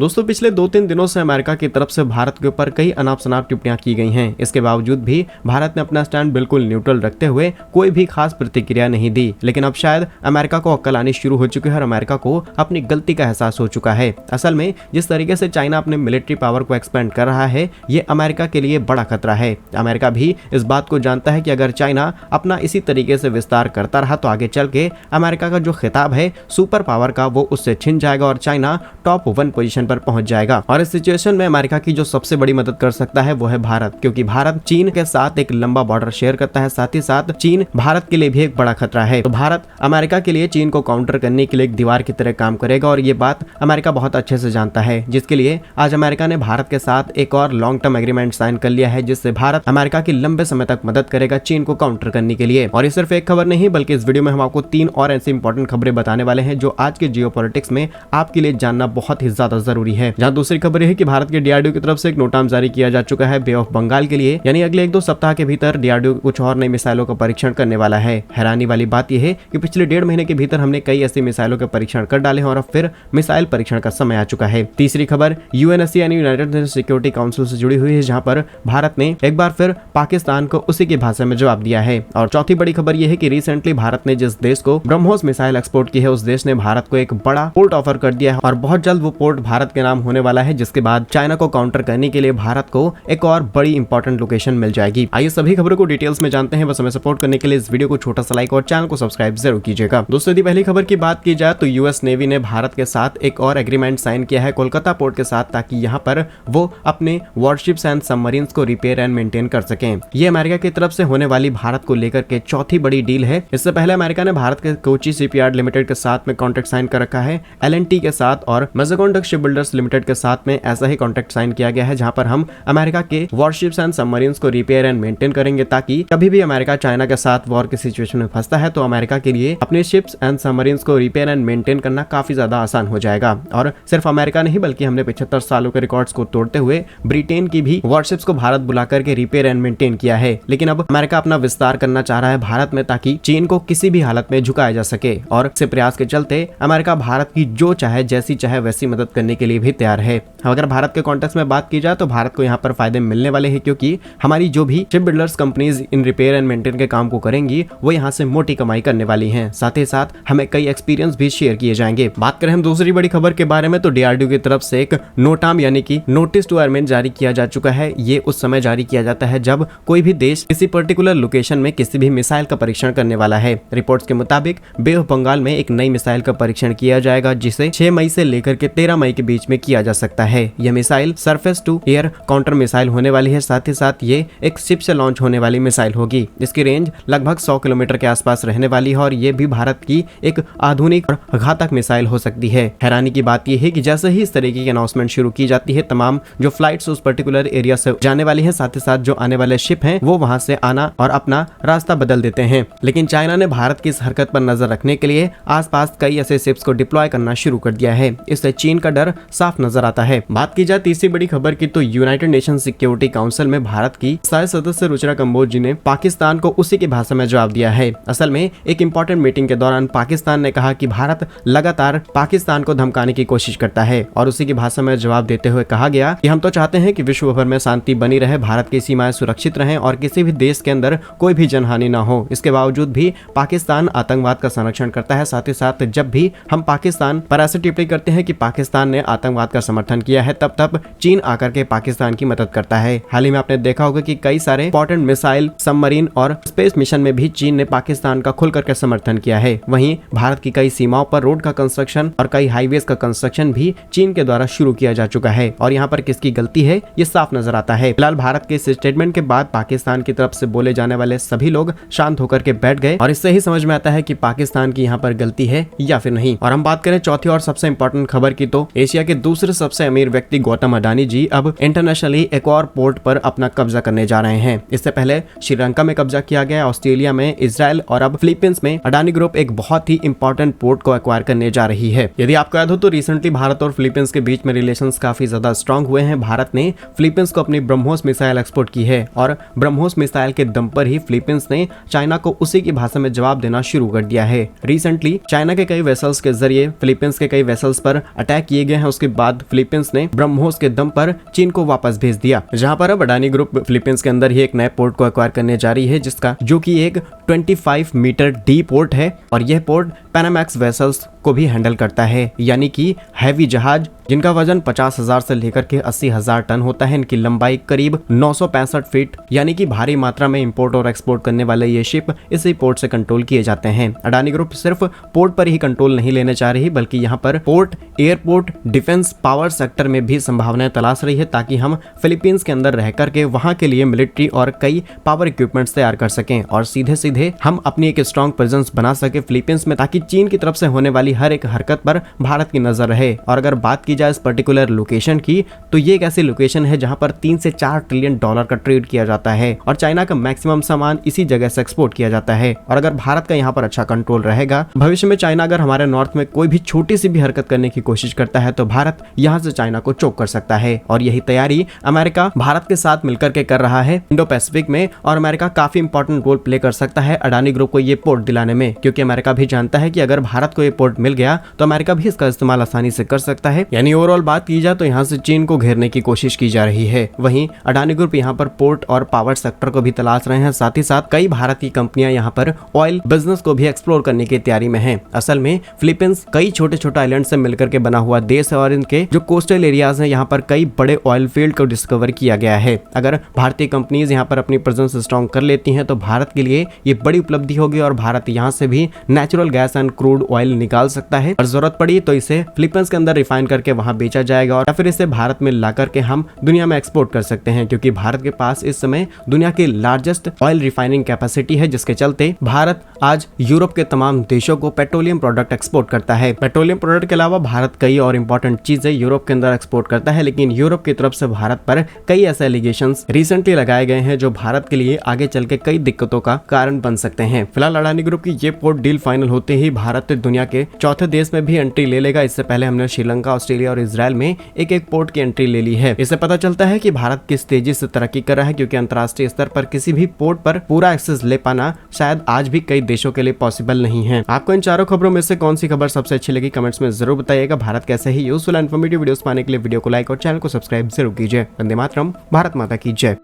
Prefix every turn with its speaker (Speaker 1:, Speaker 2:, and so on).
Speaker 1: दोस्तों पिछले 2-3 दिनों से अमेरिका की तरफ से भारत के ऊपर कई अनाप शनाप टिप्पणियां की गई हैं। इसके बावजूद भी भारत ने अपना स्टैंड बिल्कुल न्यूट्रल रखते हुए कोई भी खास प्रतिक्रिया नहीं दी। लेकिन अब शायद अमेरिका को अक्ल आनी शुरू हो चुकी है और अमेरिका को अपनी गलती का एहसास हो चुका है। असल में जिस तरीके से चाइना अपने मिलिट्री पावर को एक्सपेंड कर रहा है, ये अमेरिका के लिए बड़ा खतरा है। अमेरिका भी इस बात को जानता है कि अगर चाइना अपना इसी तरीके से विस्तार करता रहा तो आगे चल के अमेरिका का जो खिताब है सुपर पावर का वो उससे छिन जाएगा और चाइना टॉप 1 पोजीशन पर पहुंच जाएगा। और इस सिचुएशन में अमेरिका की जो सबसे बड़ी मदद कर सकता है वो है भारत, क्योंकि भारत चीन के साथ एक लंबा बॉर्डर शेयर करता है। साथ ही साथ चीन भारत के लिए भी एक बड़ा खतरा है। तो भारत अमेरिका के लिए चीन को काउंटर करने के लिए एक दीवार की तरह काम करेगा और ये बात अमेरिका बहुत अच्छे से जानता है, जिसके लिए आज अमेरिका ने भारत के साथ एक और लॉन्ग टर्म एग्रीमेंट साइन कर लिया है, जिससे भारत अमेरिका की लंबे समय तक मदद करेगा चीन को काउंटर करने के लिए। और ये सिर्फ एक खबर नहीं बल्कि इस वीडियो में हम आपको 3 और ऐसी इंपॉर्टेंट खबरें बताने वाले हैं जो आज के जियोपॉलिटिक्स में आपके लिए जानना बहुत ही ज्यादा जरूरी है। जहां दूसरी खबर है कि भारत के डीआरडीओ की तरफ से एक नोटाम जारी किया जा चुका है बे ऑफ बंगाल के लिए, यानी अगले 1-2 सप्ताह के भीतर डीआरडीओ कुछ और नई मिसाइलों का परीक्षण करने वाला है। हैरानी वाली बात यह है कि पिछले 1.5 महीने के भीतर हमने कई ऐसी मिसाइलों के परीक्षण कर डाले हैं और अब फिर मिसाइल परीक्षण का समय आ चुका है। तीसरी खबर यूएनएससी यानी यूनाइटेड नेशन सिक्योरिटी काउंसिल से जुड़ी हुई है, जहां पर भारत ने एक बार फिर पाकिस्तान को उसी की भाषा में जवाब दिया है। और चौथी बड़ी खबर यह है कि रिसेंटली भारत ने जिस देश को ब्रह्मोस मिसाइल एक्सपोर्ट की है उस देश ने भारत को एक बड़ा पोर्ट ऑफर कर दिया है और बहुत जल्द वो पोर्ट भारत के नाम होने वाला है, जिसके बाद चाइना को काउंटर करने के लिए भारत को एक और बड़ी इंपॉर्टेंट लोकेशन मिल जाएगी। आइए सभी खबरों को डिटेल्स में जानते हैं। बस हमें सपोर्ट करने के लिए इस वीडियो को छोटा सा लाइक और चैनल को सब्सक्राइब जरूर कीजिएगा। दोस्तों यदि पहली खबर की बात की जाए तो यूएस नेवी ने भारत के साथ एक और एग्रीमेंट साइन किया है कोलकाता पोर्ट के साथ, ताकि यहाँ पर वो अपने वॉरशिप्स एंड सबमरीन्स को रिपेयर एंड मेंटेन कर सकें। ये अमेरिका की तरफ से होने वाली भारत को लेकर के चौथी बड़ी डील है। इससे पहले अमेरिका ने भारत के कोची शिपयार्ड लिमिटेड के साथ में कॉन्ट्रैक्ट साइन कर रखा है, एलएनटी के साथ और मैज़ेगॉन डक शिपबिल्डर्स लिमिटेड के साथ में ऐसा ही कॉन्ट्रैक्ट साइन किया गया है, जहां पर हम अमेरिका के वॉरशिप्स एंड सबमरीन्स को रिपेयर एंड मेंटेन करेंगे, ताकि कभी भी अमेरिका चाइना के साथ वॉर की सिचुएशन में फंसता है तो अमेरिका के लिए अपने शिप्स एंड सबमरीन्स को रिपेयर एंड मेंटेन करना काफी ज्यादा आसान हो जाएगा। और सिर्फ अमेरिका नहीं बल्कि हमने 75 सालों के रिकॉर्ड्स को तोड़ते हुए ब्रिटेन की भी वॉरशिप्स को भारत बुला करके रिपेयर एंड मेंटेन किया है। लेकिन अब अमेरिका अपना विस्तार करना चाह रहा है भारत में, ताकि चीन को किसी भी हालत में झुकाया जा सके। और इस प्रयास के चलते अमेरिका भारत की जो चाहे जैसी चाहे वैसी मदद करने के लिए भी तैयार है। अगर भारत के कॉन्टेक्स्ट में बात की जाए तो भारत को यहाँ पर फायदे मिलने वाले हैं, क्योंकि हमारी जो भी ship builders companies in repair and maintain के काम को करेंगी वो यहाँ से मोटी कमाई करने वाली हैं। साथ ही साथ हमें कई एक्सपीरियंस भी शेयर किए जाएंगे। बात करें हम दूसरी बड़ी खबर के बारे में तो डीआरडीओ की तरफ से एक नोटाम यानी कि नोटिस टू एयरमैन जारी किया जा चुका है। ये उस समय जारी किया जाता है जब कोई भी देश किसी पर्टिकुलर लोकेशन में किसी भी मिसाइल का परीक्षण करने वाला है। रिपोर्ट्स के मुताबिक बे ऑफ बंगाल में एक नई मिसाइल का परीक्षण किया जाएगा, जिसे 6 मई से लेकर के 13 मई के बीच में किया जा सकता है। यह missile surface to air counter missile होने वाली है। साथ ही साथ ये एक शिप से लॉन्च होने वाली मिसाइल होगी। इसकी रेंज लगभग 100 किलोमीटर के आसपास रहने वाली है और ये भी भारत की एक आधुनिक और घातक मिसाइल हो सकती है। हैरानी की बात यह है कि जैसे ही इस तरीके की अनाउंसमेंट शुरू की जाती है, तमाम जो फ्लाइट्स उस पर्टिकुलर एरिया से जाने वाली है, साथ ही साथ जो आने वाले शिप हैं वो वहां से आना और अपना रास्ता बदल देते हैं। लेकिन चाइना ने भारत की इस हरकत पर नजर रखने के लिए आसपास कई ऐसे शिप्स को डिप्लॉय करना शुरू कर दिया है। इससे चीन का डर साफ नजर आता है। बात की जाए तीसरी बड़ी खबर की तो यूनाइटेड नेशन सिक्योरिटी काउंसिल में भारत की स्थायी सदस्य रुचिरा कंबोज जी ने पाकिस्तान को उसी की भाषा में जवाब दिया है। असल में एक इंपॉर्टेंट मीटिंग के दौरान पाकिस्तान ने कहा कि भारत लगातार पाकिस्तान को धमकाने की कोशिश करता है और उसी की भाषा में जवाब देते हुए कहा गया कि हम तो चाहते हैं कि विश्व भर में शांति बनी रहे, भारत की सीमाएं सुरक्षित रहें और किसी भी देश के अंदर कोई भी जनहानि ना हो। इसके बावजूद भी पाकिस्तान आतंकवाद का संरक्षण करता है। साथ ही साथ जब भी हम पाकिस्तान पर ऐसे टिप्पणी करते हैं कि पाकिस्तान ने आतंकवाद का समर्थन किया है, तब चीन आकर के पाकिस्तान की मदद करता है। हाल ही में आपने देखा होगा कि कई सारे इंपॉर्टेंट मिसाइल, सबमरीन और स्पेस मिशन में भी चीन ने पाकिस्तान का खुल करके समर्थन किया है। वहीं भारत की कई सीमाओं पर रोड का कंस्ट्रक्शन और कई हाईवेज का कंस्ट्रक्शन भी चीन के द्वारा शुरू किया जा चुका है और यहाँ पर किसकी गलती है ये साफ नजर आता है। फिलहाल भारत के इस स्टेटमेंट के बाद पाकिस्तान की तरफ से बोले जाने वाले सभी लोग शांत होकर के बैठ गए और इससे ही समझ में आता है कि पाकिस्तान की यहाँ पर गलती है या फिर नहीं। और हम बात करें चौथी और सबसे इंपॉर्टेंट खबर की तो एशिया के दूसरे सबसे अमीर व्यक्ति गौतम अडानी जी अब इंटरनेशनली एक और पोर्ट पर अपना कब्जा करने जा रहे हैं। इससे पहले श्रीलंका में कब्जा किया गया, ऑस्ट्रेलिया में, इजराइल और अब फिलीपींस में अडानी ग्रुप एक बहुत ही इंपॉर्टेंट पोर्ट को एक्वायर करने जा रही है। यदि आपको याद हो तो रिसेंटली भारत और फिलीपींस के बीच में रिलेशंस काफी ज्यादा स्ट्रांग हुए हैं। भारत ने फिलीपींस को अपनी ब्रह्मोस मिसाइल एक्सपोर्ट की है और ब्रह्मोस मिसाइल के दम पर ही फिलीपींस ने चाइना को उसी की भाषा में जवाब देना शुरू कर दिया है। रिसेंटली चाइना के कई वेसल्स के जरिए फिलीपींस के कई वेसल्स पर अटैक किए गए हैं। उसके बाद फिलीपींस ने ब्रह्मोस के दम पर चीन को वापस भेज दिया। जहां पर अब अडानी ग्रुप फिलीपींस के अंदर ही एक नए पोर्ट को एक्वायर करने जा रही है, जिसका जो कि एक 25 मीटर डीप पोर्ट है और यह पोर्ट पैनामैक्स वेसल्स को भी हैंडल करता है, यानी कि हैवी जहाज जिनका वजन 50,000 से लेकर के 80,000 टन होता है। इनकी लंबाई करीब 965 फीट, यानी कि भारी मात्रा में इंपोर्ट और एक्सपोर्ट करने वाले ये शिप इसी पोर्ट से कंट्रोल किए जाते हैं। अडानी ग्रुप सिर्फ पोर्ट पर ही कंट्रोल नहीं लेने जा रही, बल्कि यहाँ पर port, airport, defence, power sector में भी संभावनाएं तलाश रही है, ताकि हम फिलीपींस के अंदर रह करके वहां के लिए मिलिट्री और कई पावर इक्विपमेंट्स तैयार कर सकें और सीधे सीधे हम अपनी एक स्ट्रॉन्ग प्रेजेंस बना सके फिलीपींस में, ताकि चीन की तरफ से होने वाली हर एक हरकत पर भारत की नजर रहे। और अगर बात की जाए इस पर्टिकुलर लोकेशन की, तो ये एक ऐसी लोकेशन है जहां पर 3 से 4 ट्रिलियन डॉलर का ट्रेड किया जाता है और चाइना का मैक्सिमम सामान इसी जगह से एक्सपोर्ट किया जाता है। और अगर भारत का यहाँ पर अच्छा कंट्रोल रहेगा, भविष्य में चाइना अगर हमारे नॉर्थ में कोई भी छोटी सी भी हरकत करने की कोशिश करता है तो भारत यहाँ से चाइना को चोक कर सकता है। और यही तैयारी अमेरिका भारत के साथ मिलकर के कर रहा है इंडो पैसिफिक में, और अमेरिका काफी इंपॉर्टेंट रोल प्ले कर सकता है अडानी ग्रुप को ये पोर्ट दिलाने में, क्योंकि अमेरिका भी जानता है कि अगर भारत को ये पोर्ट मिल गया तो अमेरिका भी इसका इस्तेमाल आसानी से कर सकता है। यानी ओवरऑल बात की जाए तो यहाँ से चीन को घेरने की कोशिश की जा रही है। वहीं अडानी ग्रुप यहाँ पर पोर्ट और पावर सेक्टर को भी तलाश रहे हैं, साथ ही साथ कई भारतीय कंपनियां यहाँ पर ऑयल बिजनेस को भी एक्सप्लोर करने की तैयारी में हैं। असल में फिलीपींस कई छोटे छोटे आइलैंड से मिलकर के बना हुआ देश है और इनके जो कोस्टल एरियाज हैं यहाँ पर कई बड़े ऑयल फील्ड को डिस्कवर किया गया है। अगर भारतीय कंपनीज यहाँ पर अपनी प्रेजेंस स्ट्रॉन्ग कर लेती हैं तो भारत के लिए ये बड़ी उपलब्धि होगी और भारत यहाँ से भी natural gas and crude oil निकाल सकता है और जरूरत पड़ी तो इसे फिलीपींस के अंदर रिफाइन करके वहां बेचा जाएगा और फिर इसे भारत में ला करके हम दुनिया में एक्सपोर्ट कर सकते हैं, क्योंकि भारत के पास इस समय दुनिया की लार्जेस्ट ऑयल रिफाइनिंग कैपेसिटी है, जिसके चलते भारत आज यूरोप के तमाम देशों को पेट्रोलियम प्रोडक्ट एक्सपोर्ट करता है। पेट्रोलियम प्रोडक्ट के अलावा भारत कई और इंपॉर्टेंट चीजें यूरोप के अंदर एक्सपोर्ट करता है, लेकिन यूरोप की तरफ से भारत पर कई ऐसे एलिगेशंस रिसेंटली लगाए गए हैं जो भारत के लिए आगे चल के कई दिक्कतों का कारण बन सकते हैं। फिलहाल अडानी ग्रुप की ये पोर्ट डील फाइनल होते ही भारत दुनिया के चौथे देश में भी एंट्री ले लेगा। इससे पहले हमने श्रीलंका, ऑस्ट्रेलिया और इजराइल में एक एक पोर्ट की एंट्री ले ली है। इससे पता चलता है कि भारत किस तेजी से तरक्की कर रहा है, क्योंकि अंतर्राष्ट्रीय स्तर पर किसी भी पोर्ट पर पूरा एक्सेस ले पाना शायद आज भी कई देशों के लिए पॉसिबल नहीं है। आपको इन चारों खबरों में से कौन सी खबर सबसे अच्छी लगी कमेंट्स में जरूर बताइएगा। भारत कैसे ही यूजफुल एंड इन्फॉर्मेटिव वीडियोस पाने के लिए वीडियो को लाइक और चैनल को सब्सक्राइब जरूर कीजिए। वंदे मातरम, भारत माता की जय।